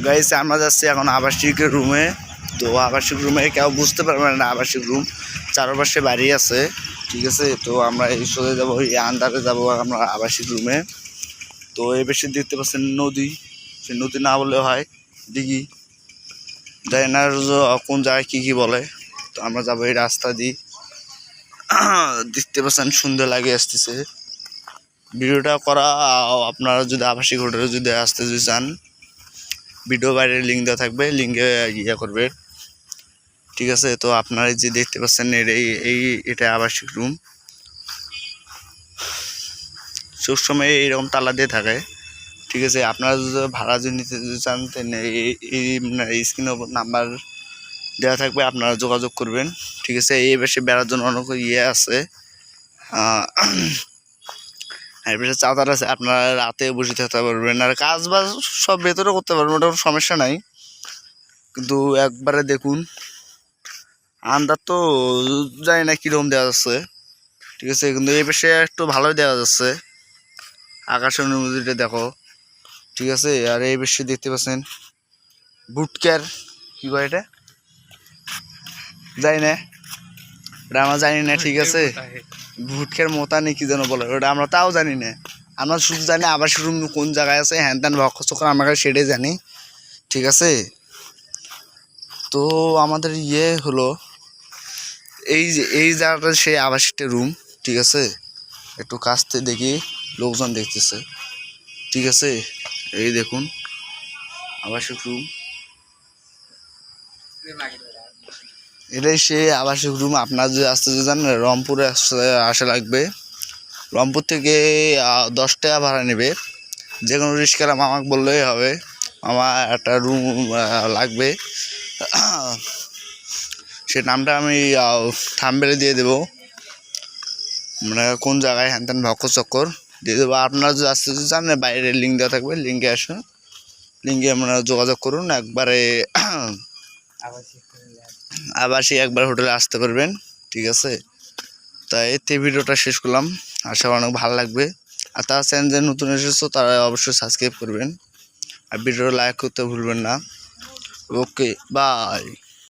Guys আমরা যাচ্ছি এখন আবাসিক রুমে। তো আবাসিক রুমে কেউ বুঝতে পারবে না আবাসিক রুম, চারপাশে বাড়ি আছে, ঠিক আছে। তো আমরা এই সোজা যাবো, এই আন্দারে যাবো আমরা আবাসিক রুমে। তো এই বেশি দেখতে পাচ্ছেন নদী, সে নদী না বললে হয়, দিঘি, জানি না কোন জায়গায় কী কী বলে। তো আমরা যাবো এই রাস্তা দিয়ে, দেখতে পাচ্ছেন সুন্দর লাগে আসতেছে। ভিডিওটা করা আপনারা যদি আবাসিক হোটেলে যদি আসতে যদি চান, ভিডিও বাইরে লিঙ্ক দেওয়া থাকবে, লিঙ্কে ইয়ে করবে, ঠিক আছে। তো আপনারা যে দেখতে পাচ্ছেন এটা আবাসিক রুম, সবসময় এইরকম তালা দিয়ে থাকে, ঠিক আছে। আপনারা যদি ভাড়া যদি নিতে চান এই স্ক্রিনের উপর নাম্বার দেওয়া থাকবে, আপনারা যোগাযোগ করবেন, ঠিক আছে। এই বেশি বেড়ার জন্য অনেক ইয়ে আছে, এর বেশি চাদর আছে, আপনারা রাতে বসে থাকতে পারবেন, আর কাজ বাজ সব ভেতরে করতে পারবেন, ওটা কোনো সমস্যা নাই। কিন্তু একবারে দেখুন আন্দার তো জানি না কীরকম দেওয়া যাচ্ছে, ঠিক আছে। কিন্তু এই বেশি একটু ভালোই দেওয়া যাচ্ছে, আকাশের অনুভূতিটা দেখো, ঠিক আছে। আর এই বেশি দেখতে পাচ্ছেন বুটকার কী কয় এটা জানি না, ওটা আমরা জানি না, ঠিক আছে। ভুটকের মোতানি কি যেন বলে ওটা, আমরা তাও জানি না। আমরা শুধু জানি আবাসিক রুম কোন জায়গায় আছে, হ্যান ত্যান ভক্ষ চক্র আমরা সেটাই জানি, ঠিক আছে। তো আমাদের ইয়ে হলো এই জায়গাটা সেই আবাসিকটা রুম, ঠিক আছে। একটু কাছ থেকে দেখি, লোকজন দেখতেছে, ঠিক আছে। এই দেখুন আবাসিক রুম, এটাই সে আবাসিক রুম। আপনার যদি আসতে যান রংপুরে আসা লাগবে, রংপুর থেকে 10 টাকা ভাড়া নেবে, যে কোনো রিক্সাওয়ালা মামাকে বললেই হবে, আমার একটা রুম লাগবে। সে নামটা আমি থাম্বনেলে দিয়ে দেবো, মানে কোন জায়গায় হ্যান ত্যান ভক্ষ চক্কর দিয়ে দেবো। আপনারা যদি আসতে চান বাইরে লিঙ্ক দেওয়া থাকবে, লিঙ্কে আসুন, লিঙ্কে আপনারা যোগাযোগ করুন, একবারে আবাসিক একবার হোটেলে আসতে পারবেন, ঠিক আছে। তাই এতে ভিডিওটা শেষ করলাম, আশা অনেক ভালো লাগবে। আর তারা চ্যানেল যে নতুন এসেছো তারা অবশ্যই সাবস্ক্রাইব করবেন, আর ভিডিওটা লাইক করতে ভুলবেন না। ওকে, বাই।